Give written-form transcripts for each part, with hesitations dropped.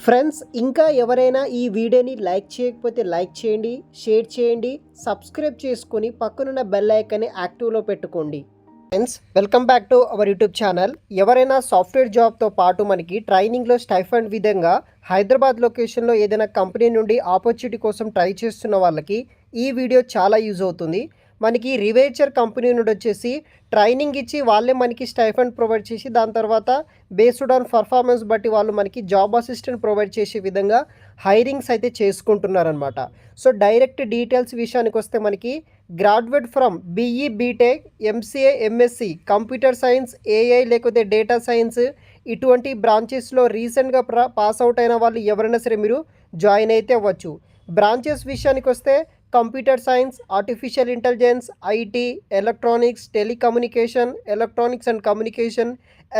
Friends ఇంకా ఎవరైనా ఈ వీడియోని లైక్ చేయకపోతే లైక్ చేయండి, షేర్ చేయండి, సబ్స్క్రైబ్ చేసుకొని పక్కనున్న బెల్ ఐకాన్ని యాక్టివ్లో పెట్టుకోండి. Friends welcome back to our YouTube channel. ఎవరైనా సాఫ్ట్వేర్ జాబ్తో పాటు మనకి ట్రైనింగ్లో స్టైఫండ్ విధంగా హైదరాబాద్ లొకేషన్లో ఏదైనా కంపెనీ నుండి ఆపర్చునిటీ కోసం ట్రై చేస్తున్న వాళ్ళకి ఈ వీడియో చాలా యూజ్ అవుతుంది. మనకి రివేచర్ కంపెనీ నుండి వచ్చేసి ట్రైనింగ్ ఇచ్చి వాళ్ళే మనకి స్టైఫండ్ ప్రొవైడ్ చేసి దాని తర్వాత బేస్డ్ ఆన్ పర్ఫార్మెన్స్ బట్టి వాళ్ళు మనకి జాబ్ అసిస్టెంట్ ప్రొవైడ్ చేసే విధంగా హైరింగ్స్ అయితే చేసుకుంటున్నారనమాట. సో డైరెక్ట్ డీటెయిల్స్ విషయానికి వస్తే మనకి graduate from BE BTech, MCA, MSc, computer science, AI లేకపోతే డేటా సైన్స్ ఇటువంటి బ్రాంచెస్లో రీసెంట్గా పాస్ అవుట్ అయిన వాళ్ళు ఎవరైనా సరే మీరు జాయిన్ అయితే అవ్వచ్చు. బ్రాంచెస్ విషయానికి వస్తే computer science, artificial intelligence, IT, electronics, telecommunication, electronics and communication,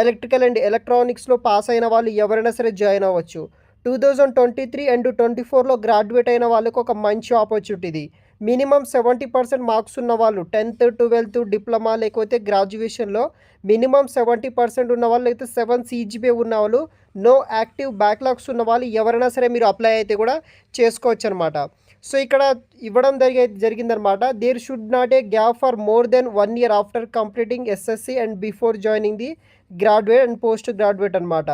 electrical and ఎలక్ట్రానిక్స్లో పాస్ అయిన వాళ్ళు ఎవరైనా సరే జాయిన్ అవ్వచ్చు. 2023 అండ్ 24లో గ్రాడ్యుయేట్ అయిన వాళ్ళకి ఒక మంచి ఆపర్చునిటీ ఇది. మినిమం 70% మార్క్స్ ఉన్న వాళ్ళు 10th, 12th, డిప్లొమా లేకపోతే గ్రాడ్యుయేషన్లో మినిమం 70% ఉన్న వాళ్ళు, అయితే 7 CGPA ఉన్న వాళ్ళు, నో యాక్టివ్ బ్యాక్లాగ్స్ ఉన్న వాళ్ళు ఎవరైనా సరే మీరు అప్లై అయితే కూడా చేసుకోవచ్చు అనమాట. సో ఇక్కడ ఇవ్వడం జరిగిందనమాట. There should not a gap for more than 1 year after completing SSC and before joining the graduate and post graduate అనమాట.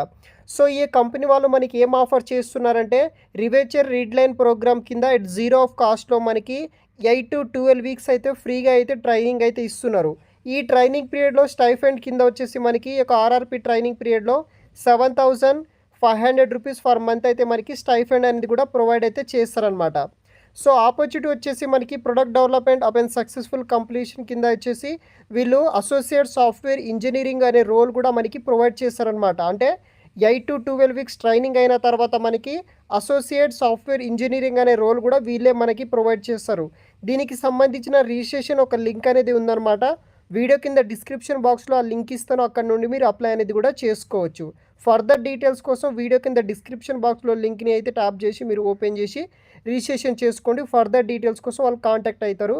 సో ఈ కంపెనీ వాళ్ళు మనకి ఏం ఆఫర్ చేస్తున్నారంటే రివేచర్ రీడ్ లైన్ ప్రోగ్రామ్ కింద ఇట్ జీరో ఆఫ్ కాస్ట్లో మనకి 8 to 12 వీక్స్ అయితే ఫ్రీగా అయితే ట్రైనింగ్ అయితే ఇస్తున్నారు. ఈ ట్రైనింగ్ పీరియడ్లో స్టైఫండ్ కింద వచ్చేసి మనకి ఒక ఆర్ఆర్పి ట్రైనింగ్ పీరియడ్లో 7,500 రూపీస్ ఫర్ మంత్ అయితే మనకి స్టైఫండ్ అనేది కూడా ప్రొవైడ్ అయితే చేస్తారనమాట. సో ఆపర్చునిటీ వచ్చేసి మనకి product development append successful completion కింద వచ్చేసి వీళ్ళు అసోసియేట్ సాఫ్ట్వేర్ ఇంజనీరింగ్ అనే రోల్ కూడా మనకి ప్రొవైడ్ చేస్తారనమాట. అంటే 8 to 12 వీక్స్ ట్రైనింగ్ అయిన తర్వాత మనకి అసోసియేట్ సాఫ్ట్వేర్ ఇంజనీరింగ్ అనే రోల్ కూడా వీళ్ళే మనకి ప్రొవైడ్ చేస్తారు. దీనికి సంబంధించిన రిజిస్ట్రేషన్ ఒక లింక్ అనేది ఉందన్నమాట. వీడియో కింద డిస్క్రిప్షన్ బాక్స్లో ఆ లింక్ ఇస్తాను, అక్కడ నుండి మీరు అప్లై అనేది కూడా చేసుకోవచ్చు. ఫర్దర్ డీటెయిల్స్ కోసం వీడియో కింద డిస్క్రిప్షన్ బాక్స్లో లింక్ని అయితే ట్యాప్ చేసి మీరు ఓపెన్ చేసి రిజిస్ట్రేషన్ చేసుకోండి. ఫర్దర్ డీటెయిల్స్ కోసం వాళ్ళు కాంటాక్ట్ అవుతారు.